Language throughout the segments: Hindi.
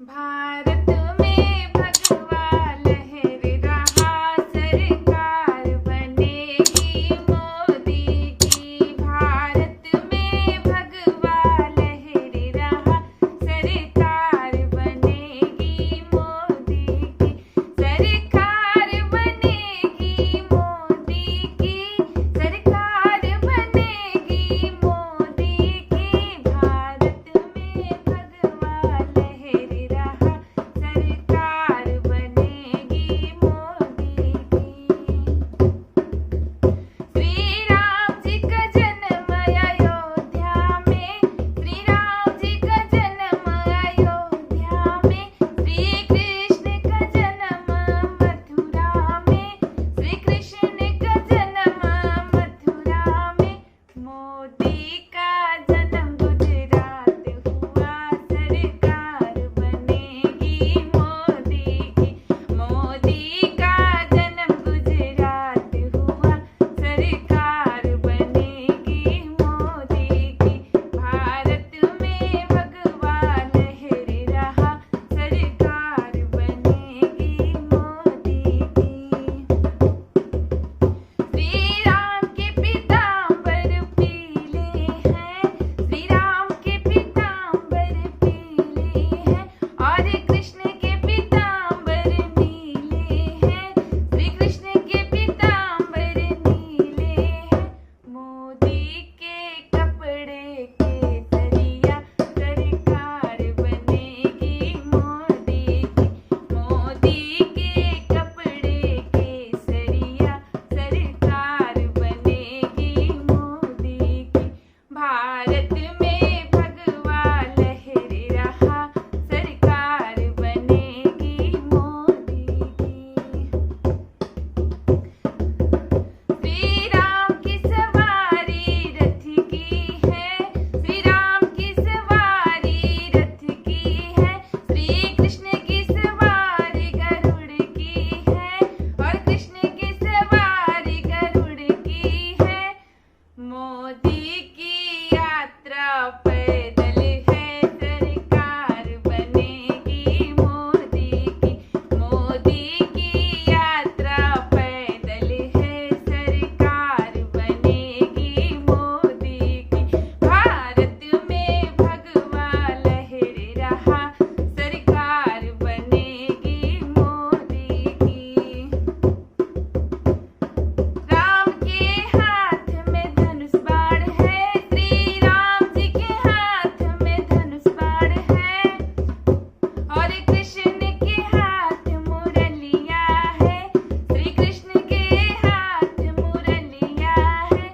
भारत में भगवा लहर रहा, सरकार बनेगी मोदी की। भारत में भगवा लहर रहा, सरकार बनेगी मोदी की। सरकार बनेगी मोदी की, सरकार बनेगी मोदी की। भारत में भगवा लहर रहा, सरकार बनेगी मोदी की। श्री राम जी का जन्म अयोध्या में, श्री राम जी का जन्म अयोध्या में। श्री कृष्ण का जन्म मथुरा में, श्री कृष्ण का जन्म मथुरा में। मोदी का जन्म गुजरात हुआ, सरकार बनेगी मोदी की। मोदी का जन्म गुजरात हुआ, सरकार बनेगी मोदी की। भारत में भगवा लहर रहा, सरकार बनेगी मोदी की। श्री राम के पीताम्बर पीले हैं, श्री राम के पीताम्बर पीले हैं। और कृष्ण के पीताम्बर नीले हैं, श्री कृष्ण के पीताम्बर नीले हैं। मोदी के कपड़े केसरिया, सरकार बनेगी मोदी की। मोदी के कपड़े केसरिया, सरकार बनेगी मोदी की। भारत में भगवा लहर रहा, सरकार बनेगी मोदी की। श्री राम की सवारी रथ की है, श्री राम की सवारी रथ की है। श्री कृष्ण की सवारी गरुड़ की है, और कृष्ण की सवारी गरुड़ की है। मोदी की यात्रा पैदल है, सरकार बनेगी मोदी की। मोदी की यात्रा पैदल है, सरकार बनेगी मोदी की। भारत में भगवा लहर रहा, सरकार बनेगी मोदी की। राम के हाथ में धनुष बाण है, श्री राम जी के हाथ में धनुष बाण है। और कृष्ण के हाथ मुरलिया है, श्री कृष्ण के हाथ मुरलिया है।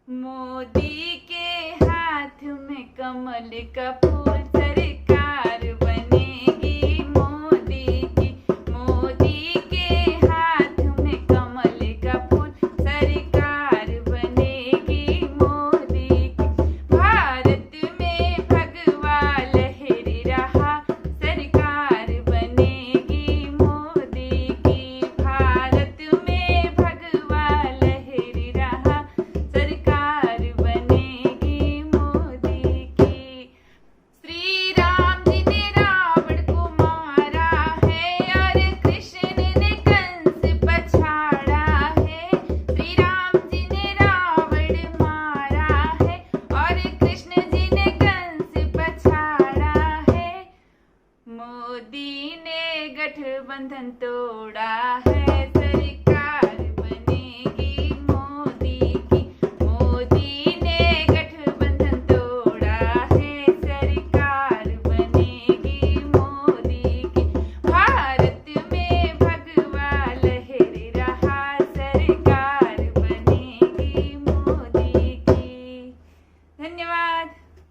मोदी के हाथ में कमल का फूल, सरकार बनेगी मोदी की। मोदी के हाथ में कमल का फूल, सरकार बनेगी मोदी की। भारत में भगवा लहर रहा, सरकार बनेगी मोदी की। भारत में भगवा लहर रहा, सरकार बनेगी मोदी की। श्री राम जी ने रावण को मारा है, और कृष्ण ने कंस पछाड़ा है। श्री राम जी ने रावण मारा है, और कृष्ण जी ने कंस पछाड़ा है। मोदी ने गठबंधन तोड़ा है,